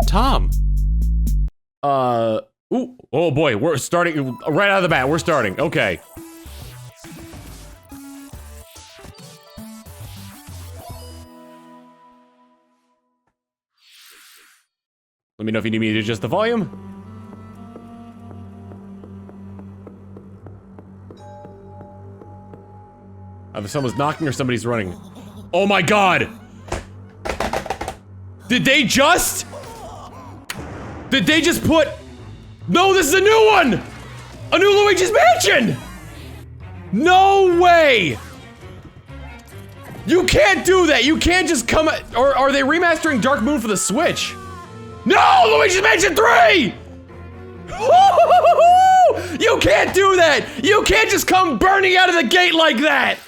Tom. Ooh, oh boy, we're starting right out of the bat. We're starting. Okay. Let me know if you need me to adjust the volume. Either someone's knocking or somebody's running. Oh my god! Did they just put... No, this is a new one! A new Luigi's Mansion! No way! You can't do that! You can't just come... Or are they remastering Dark Moon for the Switch? No! Luigi's Mansion 3! You can't do that! You can't just come burning out of the gate like that!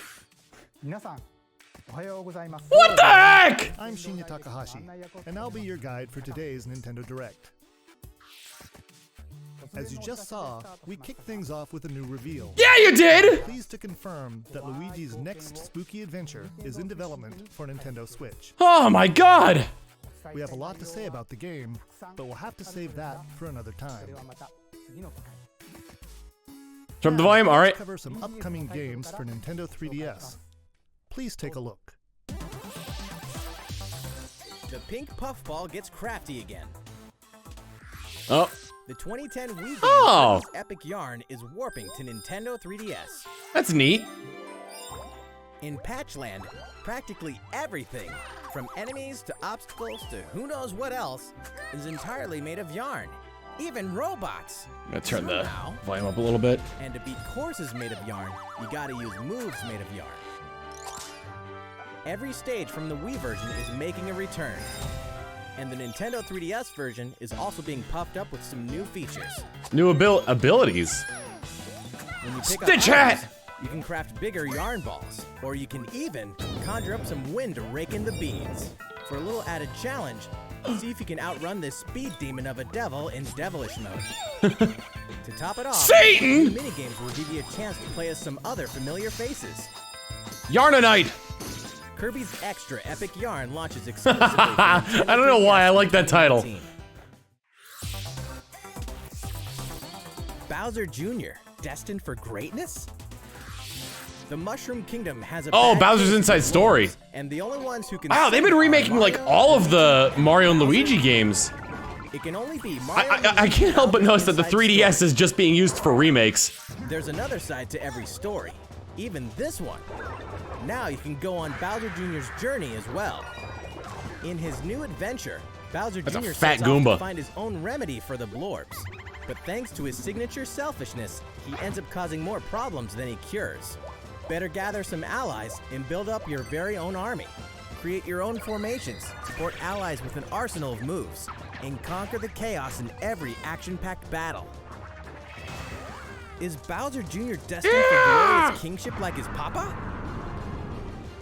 What the heck?! I'm Shinya Takahashi, and I'll be your guide for today's Nintendo Direct. As you just saw, we kicked things off with a new reveal. Yeah, you did! Pleased to confirm that Luigi's next spooky adventure is in development for Nintendo Switch. Oh my god! We have a lot to say about the game, but we'll have to save that for another time. Turn up the volume, alright. Let's cover some upcoming games for Nintendo 3DS. Please take a look. The pink puffball gets crafty again. Oh. The 2010 Wii game Oh. Epic Yarn is warping to Nintendo 3DS. That's neat. In Patchland, practically everything, from enemies to obstacles to who knows what else, is entirely made of yarn. Even robots. I'm gonna turn the Somehow, volume up a little bit. And to beat courses made of yarn, you gotta use moves made of yarn. Every stage from the Wii version is making a return. And the Nintendo 3DS version is also being puffed up with some new features. New abilities. When you pick Stitch up hat! items, you can craft bigger yarn balls, or you can even conjure up some wind to rake in the beads. For a little added challenge, see if you can outrun this speed demon of a devil in devilish mode. To top it off, Satan! the minigames will give you a chance to play as some other familiar faces. Yarnanite! Kirby's Extra Epic Yarn launches exclusively for I Nintendo don't know why 3DS I like that title. 2019. Bowser Jr., destined for greatness? The Mushroom Kingdom has a Oh, bad Bowser's case of Inside Story. wolves, and the only ones who can Wow, they've been save are remaking like Mario, all of the Mario and Luigi games. It can only be Mario and I Luigi can't help but notice that the Inside 3DS Story. is just being used for remakes. There's another side to every story, even this one. Now you can go on Bowser Jr.'s journey as well. In his new adventure, Bowser That's a Jr. fat sets off Goomba. to find his own remedy for the Blorbs. But thanks to his signature selfishness, he ends up causing more problems than he cures. Better gather some allies and build up your very own army. Create your own formations, support allies with an arsenal of moves, and conquer the chaos in every action-packed battle. Is Bowser Jr. destined for glorious kingship like his papa?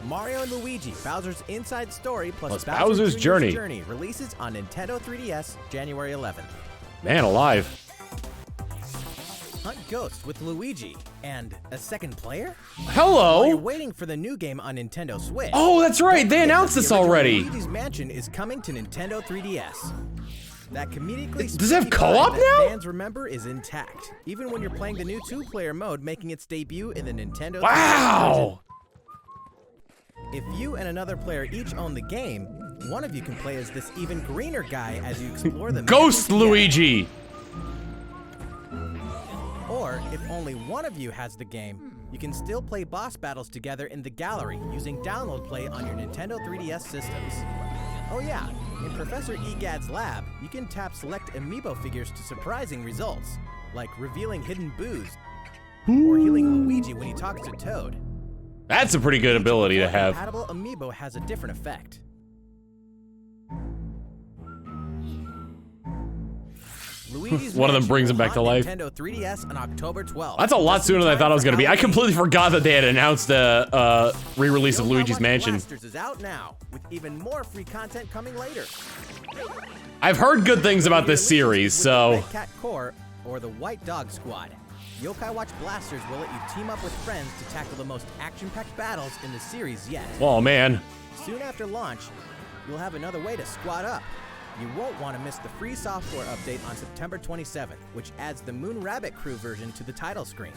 Mario and Luigi, Bowser's Inside Story plus Bowser's Jr.'s Journey releases on Nintendo 3DS January 11th. Man alive. Hunt Ghosts with Luigi and a second player? While Hello? you're waiting for the new game on Nintendo Switch. Oh, that's right. They don't announced forget this that the original already. Luigi's Mansion is coming to Nintendo 3DS. That comedically Does it have spooky co-op vibe that now? fans remember is intact, even when you're playing the new two-player mode making its debut in the Nintendo 3DS version. Wow. If you and another player each own the game, one of you can play as this even greener guy as you explore the Ghost mansion together. Luigi. Or, if only one of you has the game, you can still play boss battles together in the gallery using download play on your Nintendo 3DS systems. Oh yeah, in Professor Egad's lab, you can tap select amiibo figures to surprising results, like revealing hidden boos, or healing Luigi when he talks to Toad. That's a pretty good ability to have. Compatible amiibo has a different effect. Luigi's One of them Mansion brings him will back to haunt life. Nintendo 3DS on October 12th. That's a lot Just in sooner than I time thought it was for going to be. I Halloween. completely forgot that they had announced a re-release of Yokai Luigi's Watch Mansion. Blasters is out now, with even more free content coming later. I've heard good things about this series, With so... the Red Cat Corps or the White Dog Squad. Yokai Watch Blasters will let you team up with friends to tackle the most action-packed battles in the series yet. Oh, man. Soon after launch, you'll have another way to squat up. You won't want to miss the free software update on September 27th, which adds the Moon Rabbit Crew version to the title screen.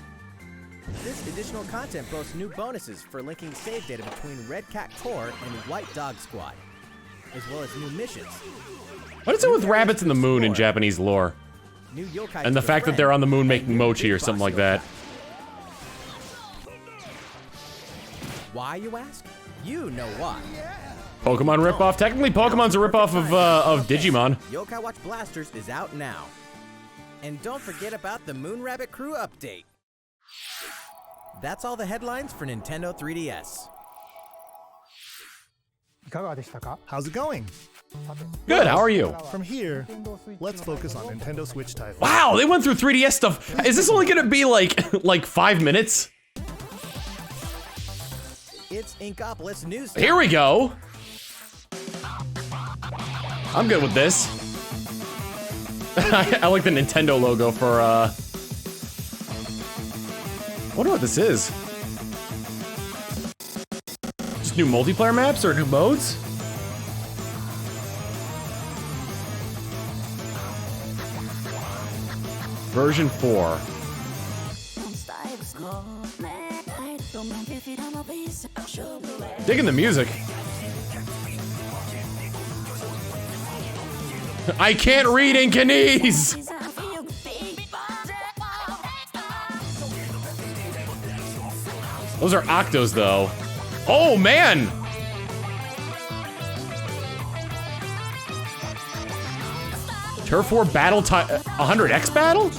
This additional content boasts new bonuses for linking save data between Red Cat Core and White Dog Squad, as well as new missions. What is it with rabbits in the moon in Japanese lore? New yokai And the fact that they're on the moon making mochi or something like that. Why, you ask? You know why. Pokemon ripoff? Technically, Pokemon's a ripoff of Digimon. Yokai Watch Blasters is out now. And don't forget about the Moon Rabbit Crew update. That's all the headlines for Nintendo 3DS. How's it going? Good, how are you? From here, let's focus on Nintendo Switch titles. Wow, they went through 3DS stuff. Is this only gonna be like 5 minutes? It's Inkopolis News Time. Here we go. I'm good with this. I like the Nintendo logo for, I wonder what this is. Just new multiplayer maps or new modes? Version 4. Digging the music. I can't read in Canese! Those are Octos, though. Oh, man! Turf War Battle 100X Battle?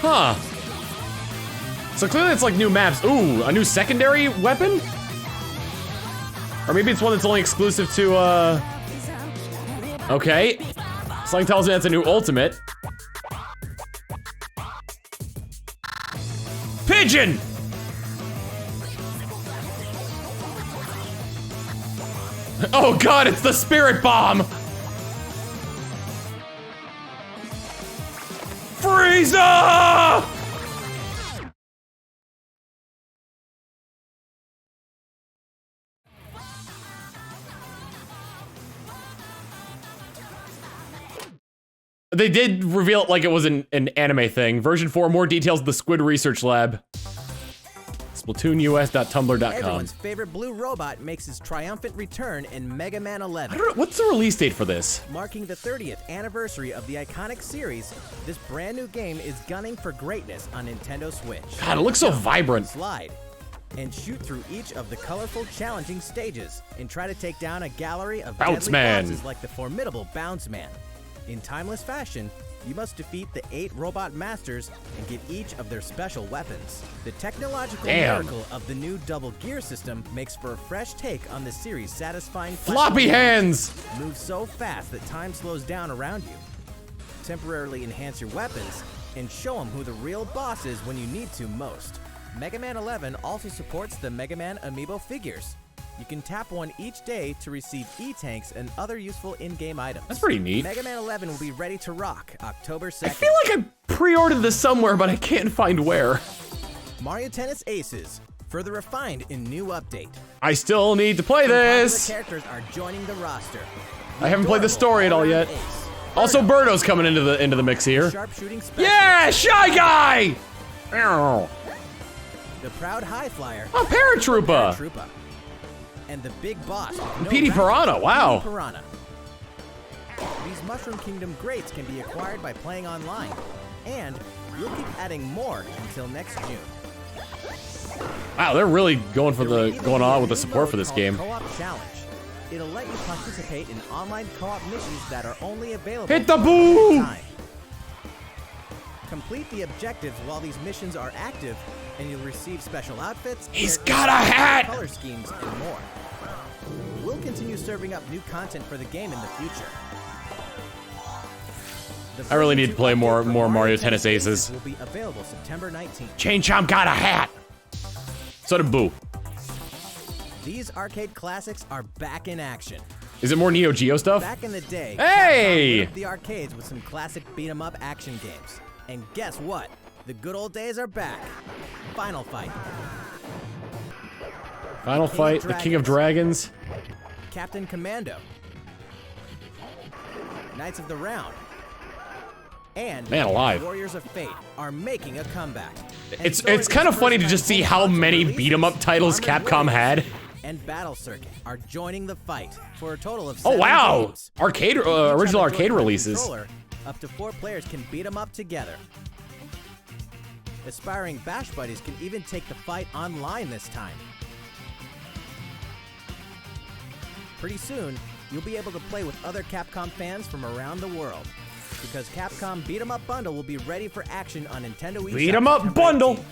Huh. So clearly it's like new maps. Ooh, a new secondary weapon? Or maybe it's one that's only exclusive to, okay. Something tells me that's a new ultimate. Pigeon! Oh god, it's the Spirit Bomb! Frieza! They did reveal it like it was an anime thing. Version 4, more details of the Squid Research Lab. SplatoonUS.tumblr.com. Everyone's favorite blue robot makes his triumphant return in Mega Man 11. I don't know, what's the release date for this? Marking the 30th anniversary of the iconic series, this brand new game is gunning for greatness on Nintendo Switch. God, it looks so vibrant. Slide and shoot through each of the colorful, challenging stages and try to take down a gallery of Bounce deadly Man. bosses like the formidable Bounce Man. In timeless fashion, you must defeat the 8 robot masters and get each of their special weapons. The technological miracle of the new double gear system makes for a fresh take on the series' satisfying Floppy hands! Move so fast that time slows down around you. Temporarily enhance your weapons and show them who the real boss is when you need to most. Mega Man 11 also supports the Mega Man amiibo figures. You can tap one each day to receive E-tanks and other useful in-game items. That's pretty neat. Mega Man 11 will be ready to rock October 2nd. I feel like I pre-ordered this somewhere, but I can't find where. Mario Tennis Aces, further refined in new update. I still need to play Some popular this. characters are joining the roster. I haven't played the story at all yet. Also, Birdo's coming into the mix here. Sharpshooting specialist. Yeah, Shy Guy! Ow. The Proud High Flyer. Oh, Paratroopa! Paratroopa. And the big boss. No Petey Piranha, wow. Petey Piranha. These Mushroom Kingdom greats can be acquired by playing online, and we'll keep adding more until next June. Wow, they're really going on with the support for this game. Co-op Challenge. It'll let you participate in online co-op missions that are only available Hit the for a boo! limited time. Complete the objectives while these missions are active, and you'll receive special outfits. He's got a hat! Color schemes and more. We'll continue serving up new content for the game in the future. I really need to play more Mario Tennis Aces. Will be available September 19th. Chain Chomp got a hat! So did Boo. These arcade classics are back in action. Is it more Neo Geo stuff? Back in the day, Hey! Capcom lit the arcades with some classic beat-em-up action games. And guess what? The good old days are back. Final Fight. Final Fight, the King of Dragons. Captain Commando. Knights of the Round. And Man alive. Warriors of Fate are making a comeback. It's kind of funny to just see how many beat 'em up titles Capcom had. And Battle Circuit are joining the fight for a total of Oh 7 wow! games. Arcade, Each have original a arcade Joy-Con releases. controller. Up to 4 players can beat 'em up together. Aspiring Bash Buddies can even take the fight online this time. Pretty soon, you'll be able to play with other Capcom fans from around the world. Because Capcom Beat 'em Up Bundle will be ready for action on Nintendo eShop. Beat 'em up bundle. 18th.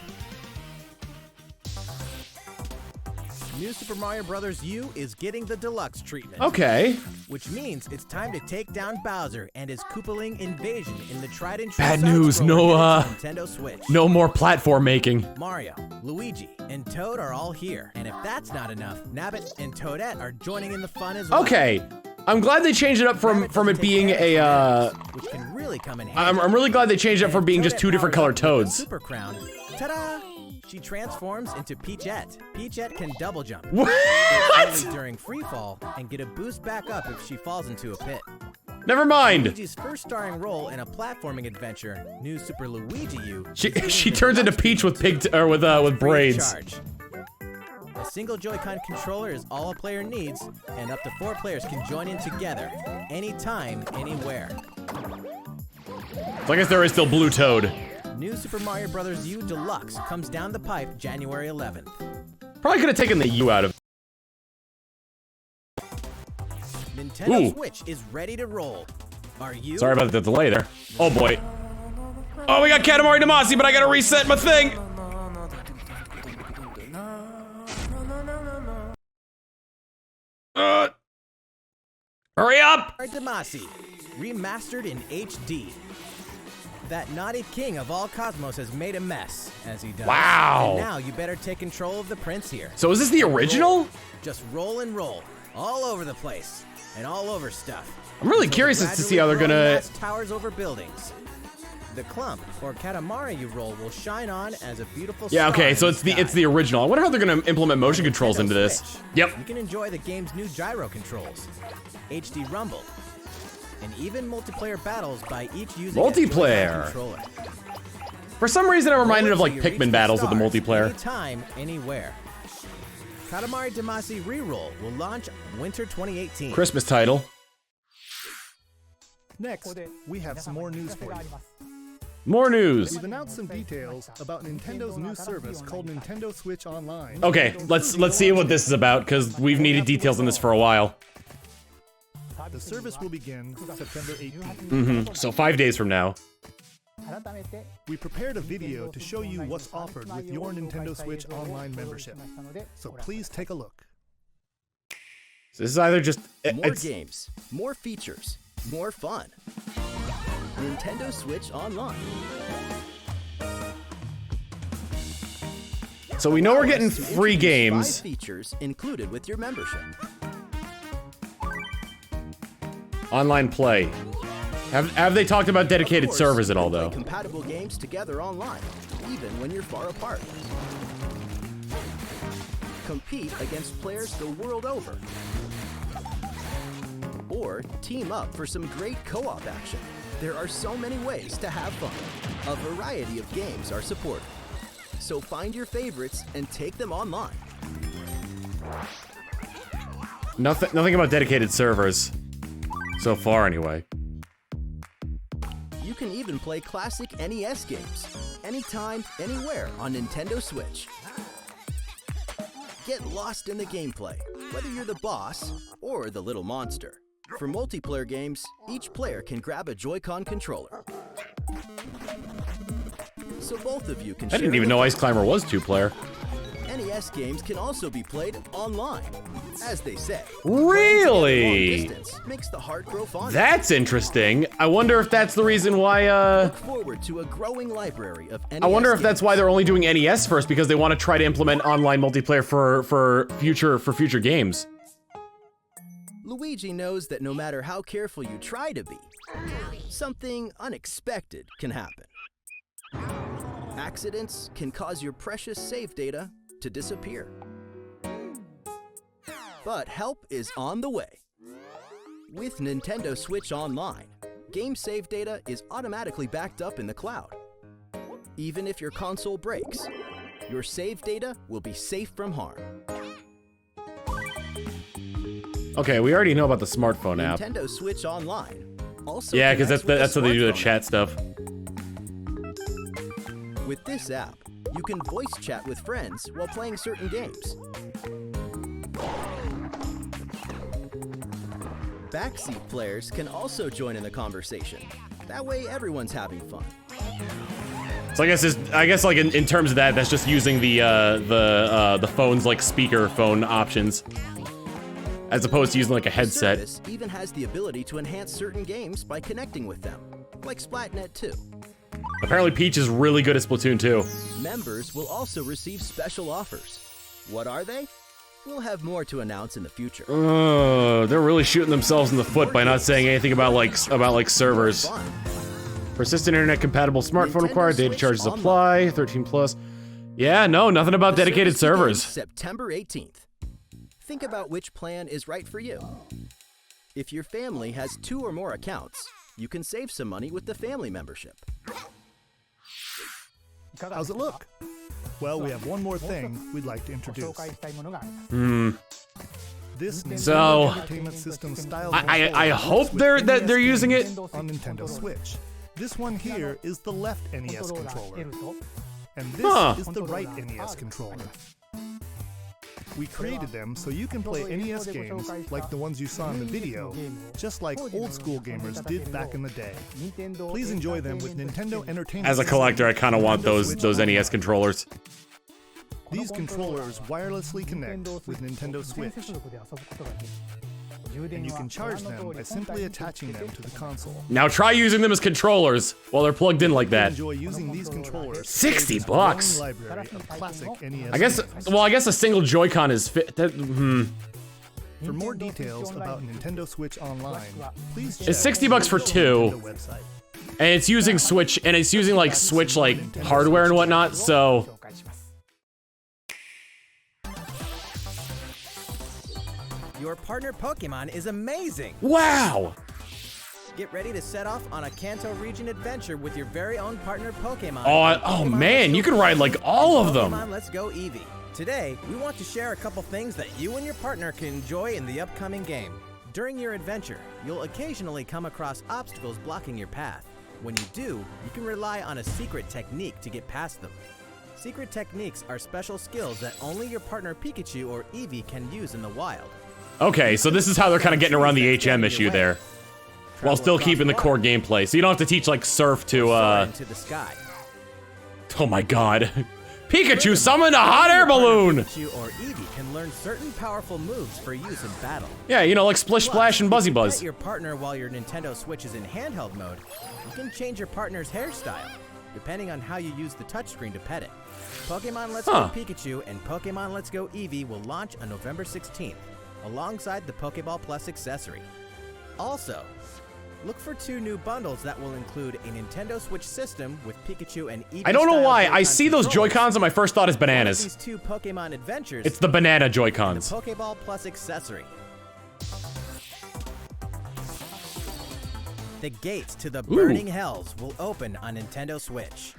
New Super Mario Bros. U is getting the deluxe treatment. Okay. Which means it's time to take down Bowser and his Koopaling invasion in the tried and true Bad side news, scroller no, games on Nintendo Switch. No more platform making. Mario, Luigi, and Toad are all here. And if that's not enough, Nabbit and Toadette are joining in the fun as well. Okay. I'm glad they changed it up from it being a, which can really come in handy. I'm really glad they changed it up from being just Toadette 2 different powers colored up with a toads. Super Crown. Ta-da! She transforms into Peachette. Peachette can double jump. What? Only during free fall and get a boost back up if she falls into a pit. Never mind. Luigi's first starring role in a platforming adventure, New Super Luigi U. She turns into Peach with with braids. Charge. A single Joy-Con controller is all a player needs, and up to 4 players can join in together, anytime, anywhere. So I guess there is still Blue Toad. New Super Mario Bros. U Deluxe comes down the pipe January 11th. Probably could have taken the U out of. Nintendo Ooh. Switch is ready to roll. Are you? Sorry about the delay there. Oh boy. Oh, we got Katamari Damacy, but I gotta reset my thing. Hurry up! Damacy, remastered in HD. That naughty king of all cosmos has made a mess, as he does. Wow. And now you better take control of the prince here. So is this the original? Just roll and roll, all over the place, and all over stuff. I'm really Until curious the as to see how they're gradually gonna. growing mass towers over buildings. The clump or Katamari you roll will shine on as a beautiful. Yeah, star okay, in so it's sky. the original. I wonder how they're gonna implement motion controls Nintendo into this. Switch. Yep. You can enjoy the game's new gyro controls, HD Rumble, and even multiplayer battles by each using a Multiplayer. Joy-Con controller. For some reason, I'm reminded of like Until you reach Pikmin battles with the stars multiplayer. Anytime, anywhere. Katamari Damacy Reroll will launch winter 2018. Christmas title. Next, we have some more news for you. More news. We've announced some details about Nintendo's new service called Nintendo Switch Online. Okay, let's see what this is about because we've needed details on this for a while. The service will begin September 18th. So 5 days from now. We prepared a video to show you what's offered with your Nintendo Switch Online membership. So please take a look. So this is either just More games, more features, more fun. Nintendo Switch Online. So we know we're getting To free introduce games. 5 features included with your membership. Online play. Have they talked about dedicated Of course, servers at you all can play though? compatible games together online, even when you're far apart. Compete against players the world over. Or team up for some great co-op action. There are so many ways to have fun. A variety of games are supported. So find your favorites and take them online. Nothing about dedicated servers. So far anyway. You can even play classic NES games, anytime, anywhere on Nintendo Switch. Get lost in the gameplay, whether you're the boss or the little monster. For multiplayer games, each player can grab a Joy-Con controller. So both of you can I didn't share even the know fun. Ice Climber was 2-player. NES games can also be played online. As they say, Really? long distance makes the heart grow fonder. That's interesting. I wonder if that's the reason why Look forward to a growing library of NES I wonder if that's games. why they're only doing NES first because they want to try to implement online multiplayer for future games. Luigi knows that no matter how careful you try to be, something unexpected can happen. Accidents can cause your precious save data to disappear. But help is on the way. With Nintendo Switch Online, game save data is automatically backed up in the cloud. Even if your console breaks, your save data will be safe from harm. Okay, we already know about the smartphone app. Nintendo Switch Online also Yeah, because connects that's with how they do the smartphone. chat stuff. With this app, you can voice chat with friends while playing certain games. Backseat players can also join in the conversation. That way, everyone's having fun. So I guess like in terms of that, that's just using the phone's like speaker phone options, as opposed to using like a headset. The service even has the ability to enhance certain games by connecting with them, like Splatnet 2. Apparently, Peach is really good at Splatoon 2. Members will also receive special offers. What are they? We'll have more to announce in the future. They're really shooting themselves in the foot by not saying anything about like servers. Fun. Persistent internet compatible smartphone Nintendo required. Data Switch charges Online. apply. 13 plus. Yeah, no, nothing about The dedicated service begins servers. September 18th. Think about which plan is right for you. If your family has 2 or more accounts, you can save some money with the family membership. How's it look? Well, we have one more thing we'd like to introduce. This So, Nintendo Entertainment System style I controller hope works with that NES they're using it. games on Nintendo Switch. This one here is the left NES controller, and this is the right NES controller. We created them so you can play NES games like the ones you saw in the video, just like old school gamers did back in the day. Please enjoy them with Nintendo Entertainment As a System collector, I kind of want Nintendo those Switch NES Online. controllers. These controllers wirelessly connect with Nintendo Switch, and you can charge them by simply attaching them to the console. Now try using them as controllers while they're plugged in like that. Enjoy using these controllers. to 60 play this bucks. growing library of classic NES I guess. games. Well, I guess a single Joy-Con is fit. For more details about Nintendo Switch Online, please check It's 60 bucks for the 2. Nintendo website. And it's using Switch, and it's using like Switch like hardware and whatnot. So Your partner Pokemon is amazing! wow. Get ready to set off on a Kanto region adventure with your very own partner Pokemon. Oh man, you can ride like all of them. Pokemon Let's Go Eevee. Today, we want to share a couple things that you and your partner can enjoy in the upcoming game. During your adventure, you'll occasionally come across obstacles blocking your path. When you do, you can rely on a secret technique to get past them. Secret techniques are special skills that only your partner Pikachu or Eevee can use in the wild. Okay, so this is how they're kind of getting around the HM issue there, while still keeping the core gameplay. So you don't have to teach like Surf to Soar into the sky. Oh my god. Pikachu summoned a hot air balloon! Pikachu or Eevee can learn certain powerful moves for use in battle. Yeah, you know, like Splish Splash and Buzzy If you Buzz. pet your partner while your Nintendo Switch is in handheld mode, you can change your partner's hairstyle, depending on how you use the touchscreen to pet it. Pokemon Let's Huh. Go Pikachu and Pokemon Let's Go Eevee will launch on November 16th, alongside the Pokeball Plus accessory. Also, look for 2 new bundles that will include a Nintendo Switch system with Pikachu and Eevee. I don't know style why. I Joy-Con see those controllers. Joy-Cons and my first thought is One of bananas. These 2 Pokemon adventures. It's the banana and the Joy-Cons. Pokeball Plus accessory. The gates to the Burning Hells will open on Nintendo Switch.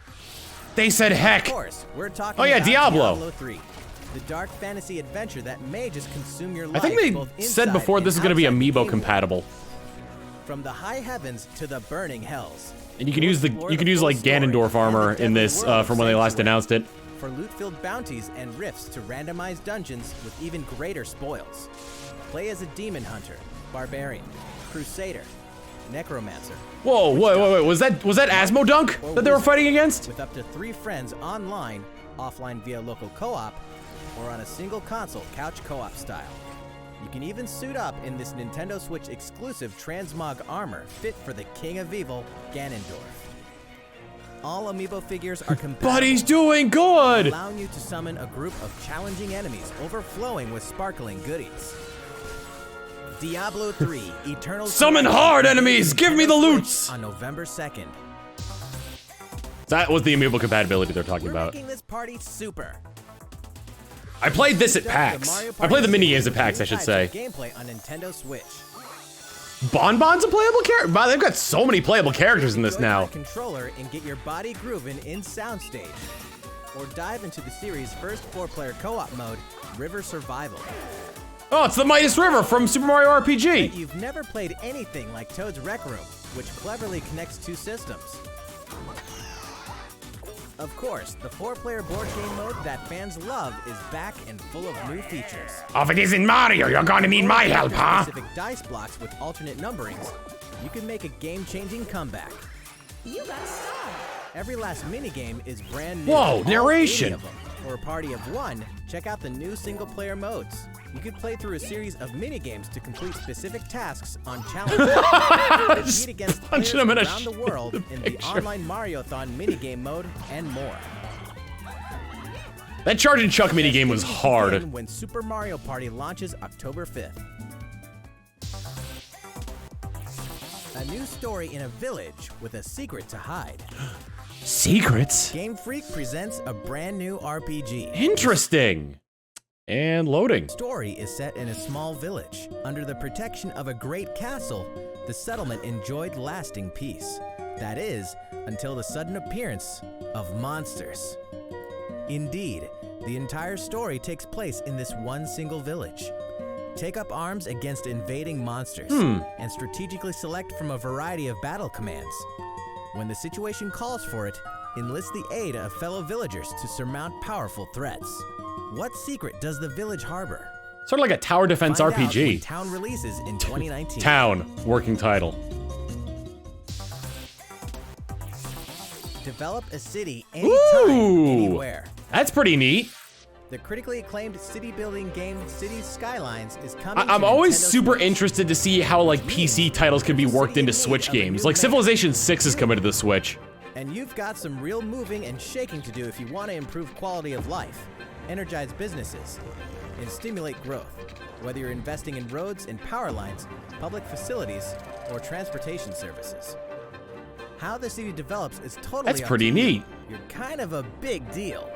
They said heck. Of course, we're talking Oh, yeah, about Diablo. 3, the dark fantasy adventure that may just consume your life. I think both they said inside before and this is going to be outside the amiibo game compatible. world. From the high heavens to the Burning Hells. And you can You'll use explore like full story Ganondorf armor and the in deadly this world of from when they last Sanctuary. announced it. For loot-filled bounties and rifts to randomized dungeons with even greater spoils. Play as a demon hunter, barbarian, crusader, necromancer, Whoa, wait, was that Asmodunk that they were fighting against? with up to 3 friends online, offline via local co-op, or on a single console couch co-op style. You can even suit up in this Nintendo Switch exclusive transmog armor fit for the King of Evil, Ganondorf. All amiibo figures are compatible, But he's doing good! allowing you to summon a group of challenging enemies overflowing with sparkling goodies. Diablo 3 Eternal Summon hard enemies! Give me the loots! On November 2nd. That was the amiibo compatibility they're talking We're about. making this party super. I played this at PAX. I played the mini games at PAX, I should say. Gameplay on Nintendo Switch. Bonbon's a playable character? Wow, they've got so many playable characters in this Enjoy now. my controller and get your body grooving in Soundstage. Or dive into the series' first 4-player co-op mode, River Survival. Oh, it's the Midas River from Super Mario RPG. But you've never played anything like Toad's Rec Room, which cleverly connects two systems. Of course, the 4-player board game mode that fans love is back and full of new features. Oh, if it isn't Mario, you're gonna need my help, huh? Specific dice blocks with alternate numberings, you can make a game-changing comeback. You got a star. Every last minigame is brand new. Whoa, all 80 narration. of them. For a party of one, check out the new single-player modes. You can play through a series of minigames to complete specific tasks on challenges. Just Compete against players punching them in a around the world in the picture. online Mario-thon minigame mode and more. That Charge and Chuck minigame was Begin hard. When Super Mario Party launches October 5th. A new story in a village with a secret to hide. Secrets? Game Freak presents a brand new RPG. Interesting. And loading. The story is set in a small village. Under the protection of a great castle, the settlement enjoyed lasting peace. That is, until the sudden appearance of monsters. Indeed, the entire story takes place in this one single village. Take up arms against invading monsters and strategically select from a variety of battle commands. When the situation calls for it, enlist the aid of fellow villagers to surmount powerful threats. What secret does the village harbor? Sort of like a tower defense Find out when RPG. Town releases in 2019. Town, working title. Develop a city anytime, Ooh. anywhere. That's pretty neat. The critically acclaimed city-building game Cities Skylines is coming. I'm to always Nintendo super Switch. interested to see how like PC titles can be worked into Switch games. Like Civilization 6 is coming to the Switch. And you've got some real moving and shaking to do if you want to improve quality of life, energize businesses, and stimulate growth. Whether you're investing in roads and power lines, public facilities, or transportation services. How the city develops is totally That's up pretty to you. neat. You're kind of a big deal.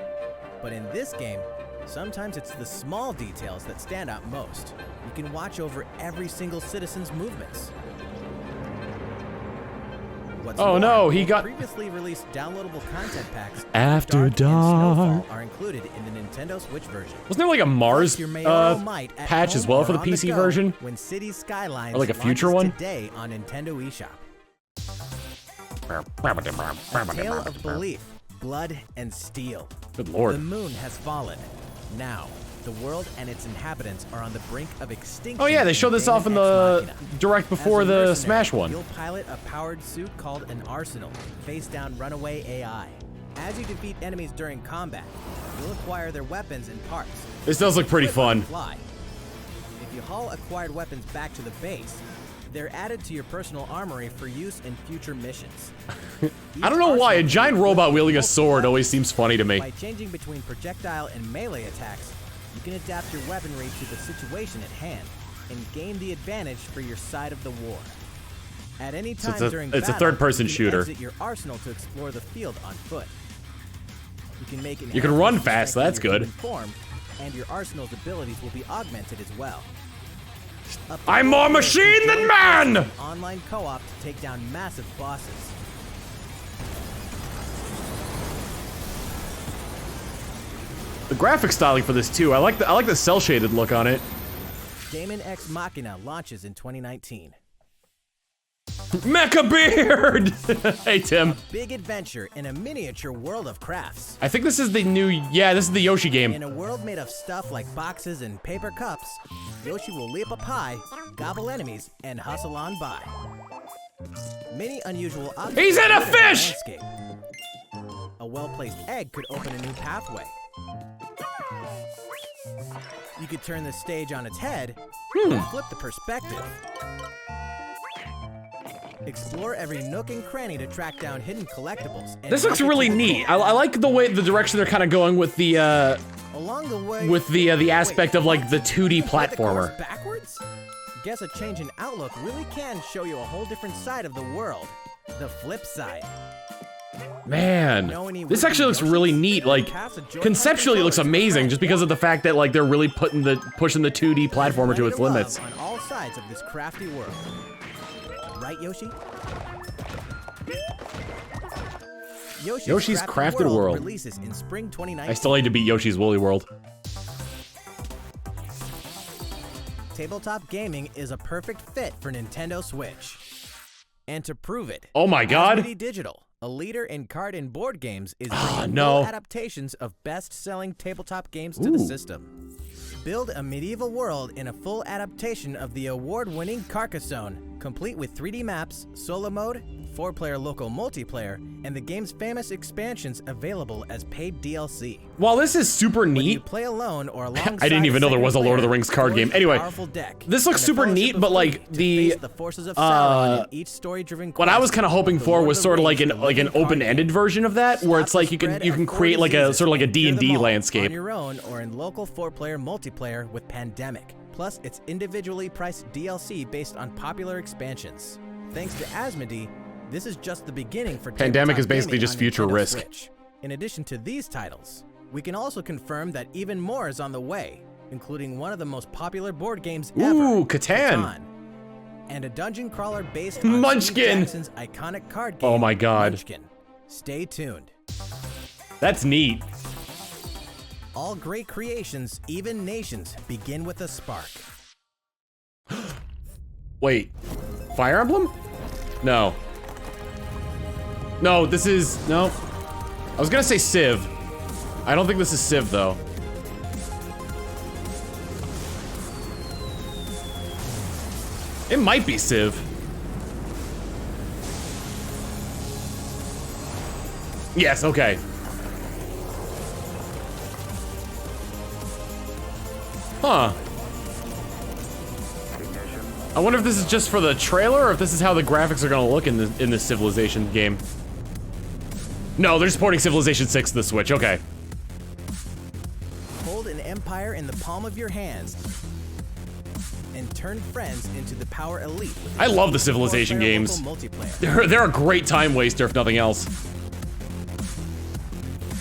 But in this game, sometimes it's the small details that stand out most. You can watch over every single citizen's movements. What's Oh more, no, he got- previously released downloadable content packs After Dark and Snowfall Dark. are included in the Nintendo Switch version. Wasn't there like a Mars Plus your mayoral might at patch as home well or for the on PC go version? When Cities Skylines Or like a future launches one? today on Nintendo eShop. A tale of belief, blood, and steel. Good The lord. moon has fallen. Now, the world and its inhabitants are on the brink of extinction. Oh yeah, they showed this off in the direct before As a the mercenary, Smash one. You'll pilot a powered suit called an Arsenal, face down runaway AI. As you defeat enemies during combat, you'll acquire their weapons and parts. This does look pretty Equip on the fun. fly. If you haul acquired weapons back to the base, they're added to your personal armory for use in future missions. I don't know why, a Each giant arsenal robot includes wielding a multiple sword weapons. always seems funny to me. By changing between projectile and melee attacks, you can adapt your weaponry to the situation at hand and gain the advantage for your side of the war. At any So time it's a- during it's a battle, third-person you can shooter. exit your arsenal to explore the field on foot. You can make You can run enhancements to fast, strengthen that's your good. human form, and your arsenal's abilities will be augmented as well. Up to I'm 4 more players machine can than join man! forces in Online co-op to take down massive bosses. The graphic styling for this too. I like the cell shaded look on it. Daemon X Machina launches in 2019. Mecha Beard! Hey Tim. Big adventure in a miniature world of crafts. I think this is the new, yeah, this is the Yoshi game. In a world made of stuff like boxes and paper cups, Yoshi will leap up high, gobble enemies, and hustle on by. Many unusual objects He's in a litter the fish! landscape. A well-placed egg could open a new pathway. You could turn the stage on its head and flip the perspective. Explore every nook and cranny to track down hidden collectibles. And This looks make it really to the neat. goal. I like the direction they're kind of going with the Along the way, the aspect of like the 2D Play the course platformer. backwards? guess a change in outlook really can show you a whole different side of the world. The flip side. Man, this actually looks really neat. Like, conceptually it looks amazing just because of the fact that, like, they're really pushing the 2D platformer to its limits. On all sides of this crafty world. Right, Yoshi? Yoshi's Crafted World releases in spring 2019. I still need to beat Yoshi's Woolly World. Tabletop gaming is a perfect fit for Nintendo Switch. And to prove it, Oh my god! Asmodee Digital, a leader in card and board games, is bringing no. full adaptations of best-selling tabletop games to the system. Build a medieval world in a full adaptation of the award-winning Carcassonne, complete with 3D maps, solo mode, 4-player local multiplayer, and the game's famous expansions available as paid DLC. While this is super Whether you neat, play alone or alongside I didn't even know there was a Lord of the Rings card game. Anyway, this looks super neat, but like what I was kind of hoping for was sort of like an open-ended version of that, where it's like you can create like a sort of like a D&D landscape. On your own or in local 4-player multiplayer with Pandemic. Plus, it's individually priced DLC based on popular expansions. Thanks to Asmodee, this is just the beginning for Pandemic is basically gaming just on future Nintendo Risk. Switch. In addition to these titles, we can also confirm that even more is on the way, including one of the most popular board games ever, Ooh, Catan. And a dungeon crawler based on Munchkin. Steve Jackson's iconic card game, Oh my god. Munchkin. Stay tuned. That's neat. All great creations, even nations, begin with a spark. Wait, Fire Emblem? No. No, this is, no. I was gonna say Civ. I don't think this is Civ though. It might be Civ. Yes, okay. Huh. I wonder if this is just for the trailer or if this is how the graphics are gonna look in this Civilization game. No, they're just porting Civilization 6 to the Switch, okay. Hold an empire in the palm of your hands and turn friends into the power elite. I love the Civilization games. They're a great time waster if nothing else.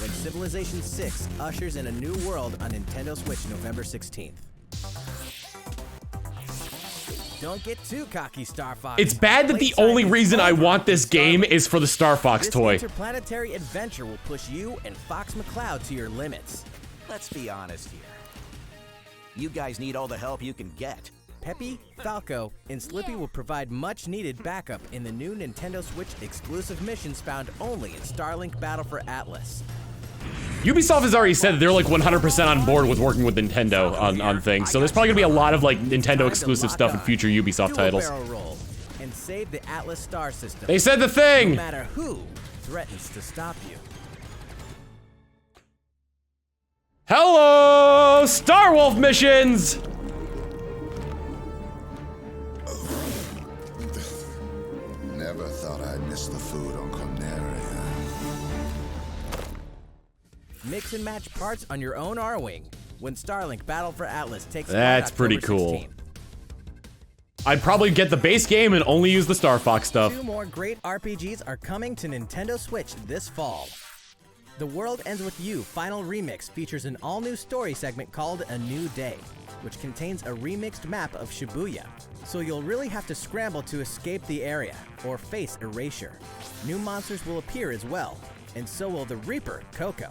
When Civilization 6 ushers in a new world on Nintendo Switch November 16th. Don't get too cocky, Star Fox. It's bad that the only reason I want this game is for the Star Fox toy. This interplanetary adventure will push you and Fox McCloud to your limits. Let's be honest here. You guys need all the help you can get. Peppy, Falco, and Slippy will provide much-needed backup in the new Nintendo Switch exclusive missions found only in Starlink Battle for Atlas. Ubisoft has already said that they're like 100% on board with working with Nintendo on things, so there's probably gonna be a lot of like Nintendo exclusive stuff in future Ubisoft titles. Roll and save the Atlas star system. They said the thing! No matter who threatens to stop you. Hello, Star Wolf missions! Never thought I'd miss the food on Corneria. Mix and match parts on your own R-Wing when Starlink Battle for Atlas takes That's pretty cool. 16th. I'd probably get the base game and only use the Star Fox stuff. 2 more great RPGs are coming to Nintendo Switch this fall. The World Ends With You Final Remix features an all-new story segment called A New Day, which contains a remixed map of Shibuya, so you'll really have to scramble to escape the area, or face erasure. New monsters will appear as well, and so will the Reaper, Coco.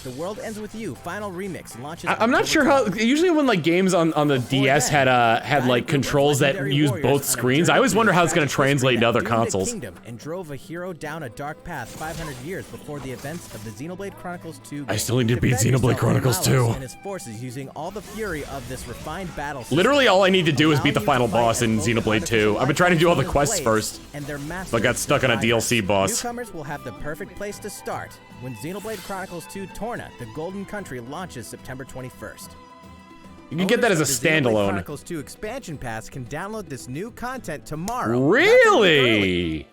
The World Ends With You Final Remix launches. I'm not sure how. Usually, when like games on the DS had like controls that use both screens, I always wonder how it's going to translate to other consoles. And drove a hero down a dark path 500 years before the events of the Xenoblade Chronicles 2 game. I still need to beat Xenoblade Chronicles 2. And his forces using all the fury of this refined battle system. Literally, all I need to do is beat the final boss in Xenoblade 2. I've been trying to do all the quests first, but got stuck on a DLC boss. Newcomers will have the perfect place to start when Xenoblade Chronicles 2 Torna, the Golden Country, launches September 21st. You can get that as a Xenoblade standalone. Chronicles 2 expansion pass can download this new content tomorrow. Really?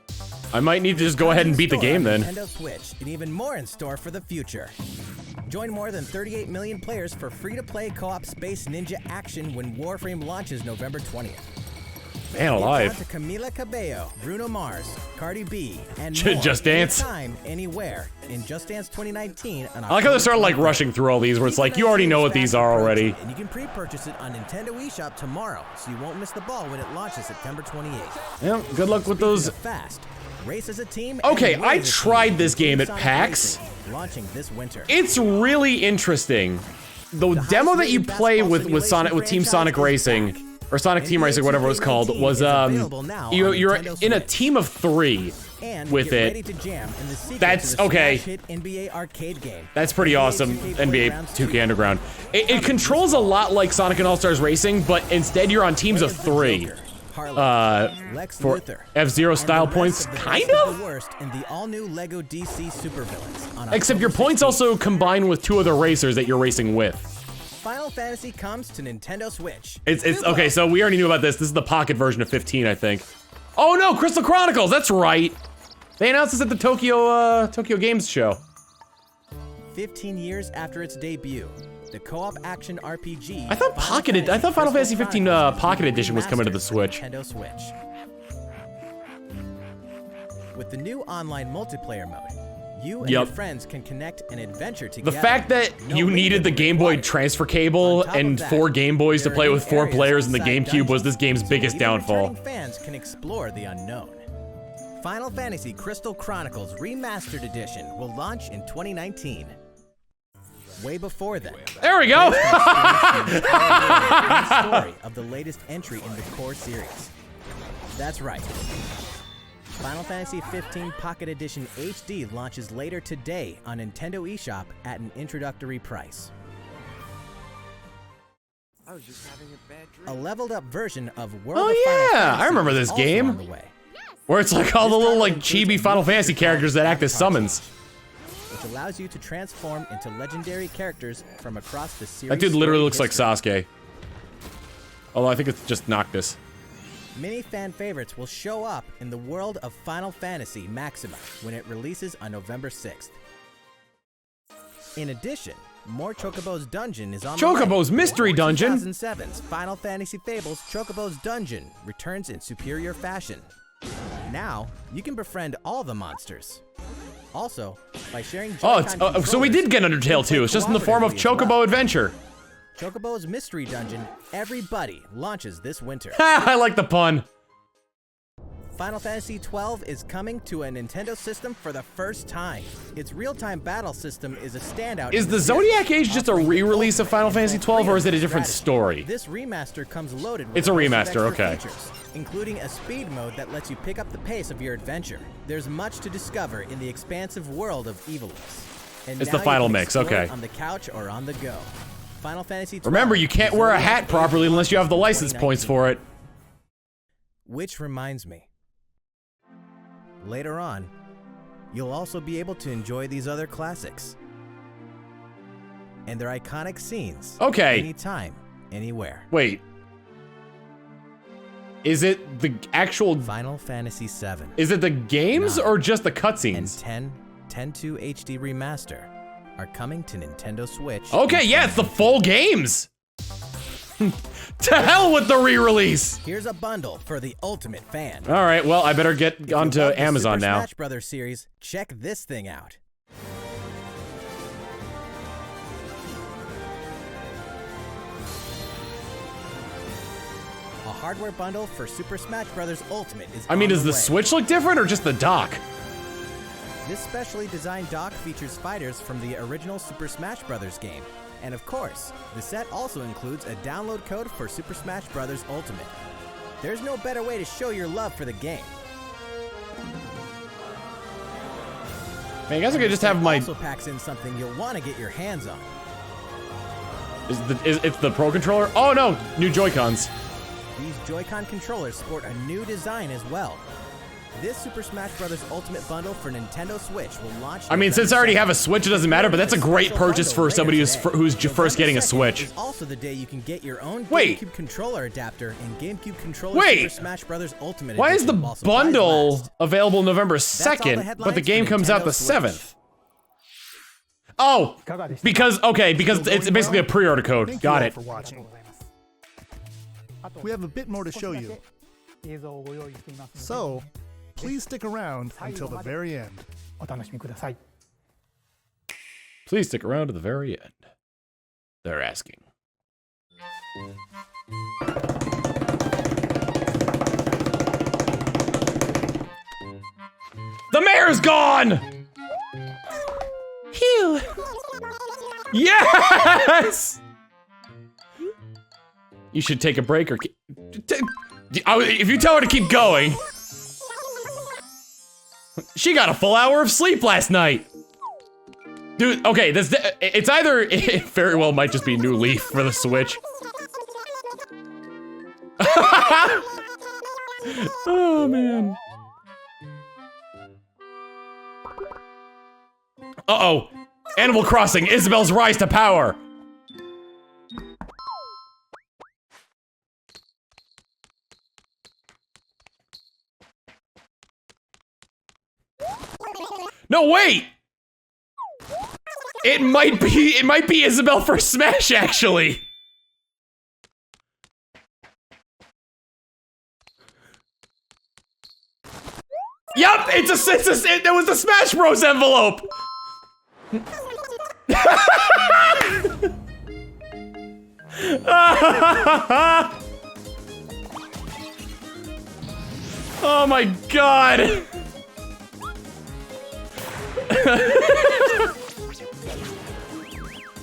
I might need to just go ahead and beat the game then. Nintendo Switch, and even more in store for the future. Join more than 38 million players for free-to-play co-op Space Ninja action when Warframe launches November 20th. Man alive. It's on to Camila Cabello, Bruno Mars, Cardi B, and more. Just Dance. Anytime, anywhere in Just Dance 2019. I like how they started like rushing through all these, where it's like you already know what these are already. And you can pre-purchase it on Nintendo eShop tomorrow, so you won't miss the ball when it launches September 28th. Yeah, good luck with those. Fast. Race as a team. Okay, I tried this game at PAX. Launching this winter. It's really interesting. The demo that you play with Team Sonic Racing, or Sonic Team Racing, whatever it was called, was you're in a team of 3 with it. That's okay. That's pretty awesome. NBA 2K Underground. It controls a lot like Sonic and All Stars Racing, but instead you're on teams of 3. For F-Zero style points, kind of? Except your points also combine with 2 other racers that you're racing with. Final Fantasy comes to Nintendo Switch. It's okay, so we already knew about this. This is the pocket version of 15, I think. Oh no, Crystal Chronicles, that's right. They announced this at the Tokyo Games show. 15 years after its debut, the co-op action RPG. I thought Final Fantasy 15 Pocket Edition was coming to the Switch. Nintendo Switch. With the new online multiplayer mode, you and your friends can connect and adventure together. The fact that you needed the Game Boy transfer cable and 4 Game Boys to play with 4 players in the GameCube was this game's biggest downfall. Fans can explore the unknown. Final Fantasy Crystal Chronicles Remastered Edition will launch in 2019. Way before then. There we go. Story of the latest entry in the core series. That's right. Final Fantasy 15 Pocket Edition HD launches later today on Nintendo eShop at an introductory price. I was just having a bad dream. A leveled up version of World of Final Fantasy I remember this game. on the way. Where it's like all the little like chibi Final Fantasy characters that act as summons. Which allows you to transform into legendary characters from across the series. That dude literally looks like Sasuke. Although I think it's just Noctis. Many fan favorites will show up in the world of Final Fantasy Maxima when it releases on November 6th. In addition, more Chocobo's Dungeon is on the way. Chocobo's Mystery Dungeon? 2007's Final Fantasy Fables Chocobo's Dungeon returns in superior fashion. Now, you can befriend all the monsters. Also, by sharing Joy-Con so we did get Undertale too. It's just in the form of Chocobo Adventure. Chocobo's Mystery Dungeon, Everybody, launches this winter. Ha! I like the pun. Final Fantasy XII is coming to a Nintendo system for the first time. Its real-time battle system is a standout. Is the Zodiac Age just a re-release of Final Fantasy XII, or is it a different story? This remaster comes loaded with It's a remaster, okay. features, including a speed mode that lets you pick up the pace of your adventure. There's much to discover in the expansive world of Evilus. And It's now the final you can mix, explore okay. it on the couch or on the go. Final Fantasy XII. Remember, you can't wear a hat properly unless you have the license points for it. Which reminds me. Later on, you'll also be able to enjoy these other classics and their iconic scenes. Okay. Anytime, anywhere. Wait. Is it the actual Final Fantasy VII. Is it the games or just the And cutscenes? 10.2 HD Remaster are coming to Nintendo Switch. Okay, yeah, it's the full games. To hell with the re-release. Here's a bundle for the ultimate fan. All right, well, I better get If you onto love the Amazon Super now. Smash Brothers series, check this thing out. A hardware bundle for Super Smash Bros. Ultimate is I mean, on does the way. Switch look different or just the dock? This specially designed dock features fighters from the original Super Smash Bros. Game. And of course, the set also includes a download code for Super Smash Bros. Ultimate. There's no better way to show your love for the game. Man, you guys are gonna just have my. Also packs in something you'll want to get your hands on. It's the Pro Controller? Oh no, new Joy-Cons. These Joy-Con controllers sport a new design as well. This Super Smash Bros. Ultimate bundle for Nintendo Switch will launch. I mean, since I already have a Switch, it doesn't matter, but that's a great purchase for somebody who's first getting a Switch. Is also the day you can get your own Wait. GameCube controller adapter and GameCube controller Wait. Super Smash Bros. Ultimate Why is the Edition while supplies bundle last. available November all the 2nd, but the headlines game for comes out Nintendo the Switch. 7th? Oh, because it's basically a pre-order code. Thank Got you all it. for watching. We have a bit more to show you. So, please stick around until the very end. Please stick around to the very end. They're asking. The mayor's gone! Phew. Yes! You should take a break or if you tell her to keep going. She got a full hour of sleep last night. Dude, okay, it's either, it very well might just be New Leaf for the Switch. Oh, man. Uh-oh. Animal Crossing, Isabelle's rise to power. No, wait! It might be Isabelle for Smash, actually. Yup, it was the Smash Bros envelope. Oh my god.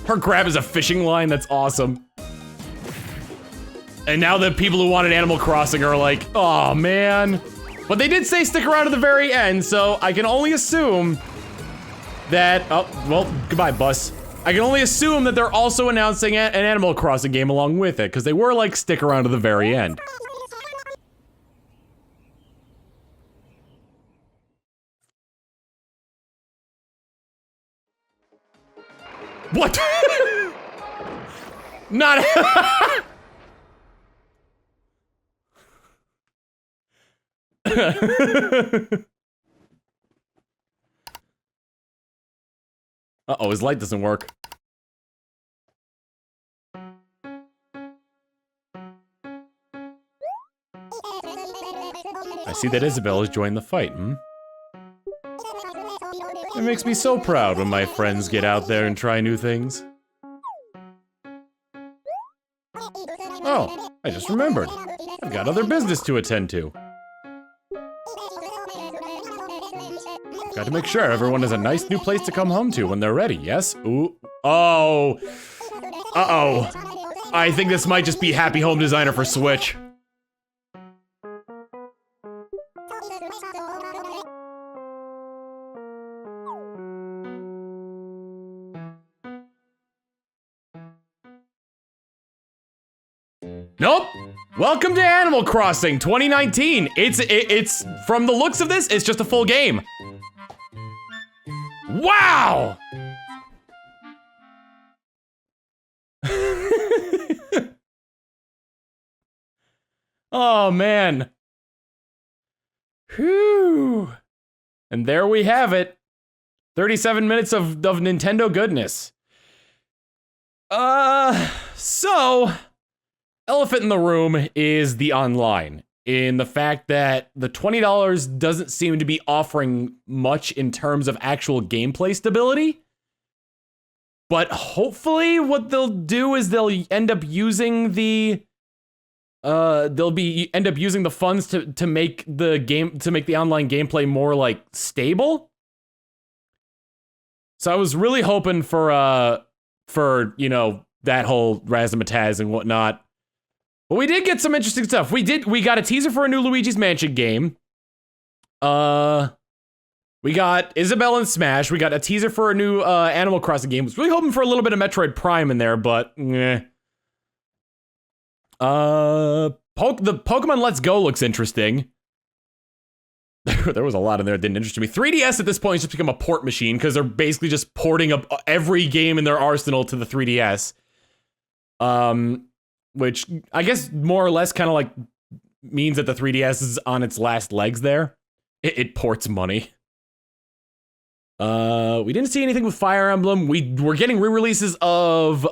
Her grab is a fishing line, that's awesome. And now the people who wanted Animal Crossing are like, oh man. But they did say stick around to the very end, so I can only assume that, oh, well, goodbye, bus. I can only assume that they're also announcing an Animal Crossing game along with it, because they were like, stick around to the very end. What? Not. Uh-oh, his light doesn't work. I see that Isabelle has joined the fight, hmm? It makes me so proud when my friends get out there and try new things. Oh, I just remembered. I've got other business to attend to. Got to make sure everyone has a nice new place to come home to when they're ready, yes? Ooh. Oh. Uh-oh. I think this might just be Happy Home Designer for Switch. Nope. Welcome to Animal Crossing 2019. It's from the looks of this, it's just a full game. Wow. Oh man. Whew. And there we have it. 37 minutes of Nintendo goodness. So elephant in the room is the online, in the fact that the $20 doesn't seem to be offering much in terms of actual gameplay stability. But hopefully what they'll do is they'll end up using the end up using the funds to make the online gameplay more like stable. So I was really hoping for you know, that whole razzmatazz and whatnot. But we did get some interesting stuff. We got a teaser for a new Luigi's Mansion game. We got Isabelle and Smash. We got a teaser for a new Animal Crossing game. Was really hoping for a little bit of Metroid Prime in there, but eh. The Pokemon Let's Go looks interesting. There was a lot in there that didn't interest me. 3DS at this point has just become a port machine because they're basically just porting up every game in their arsenal to the 3DS. Which I guess more or less kind of like means that the 3DS is on its last legs there. It ports money. We didn't see anything with Fire Emblem. We're getting re-releases of,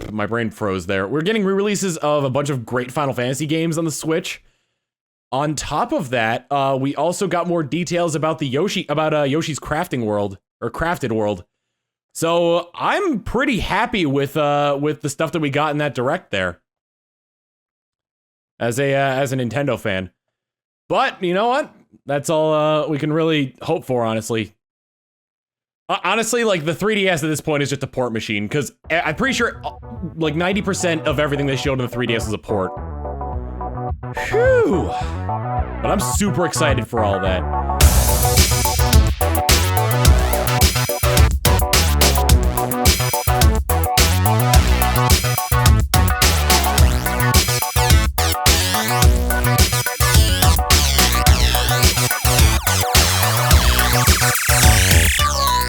my brain froze there. We're getting re-releases of a bunch of great Final Fantasy games on the Switch. On top of that, we also got more details about Yoshi's crafting world, or crafted world. So I'm pretty happy with the stuff that we got in that direct there. As a Nintendo fan. But you know what? That's all we can really hope for, honestly. Honestly, like, the 3DS at this point is just a port machine, because I'm pretty sure, like, 90% of everything they showed on the 3DS is a port. Phew! But I'm super excited for all that.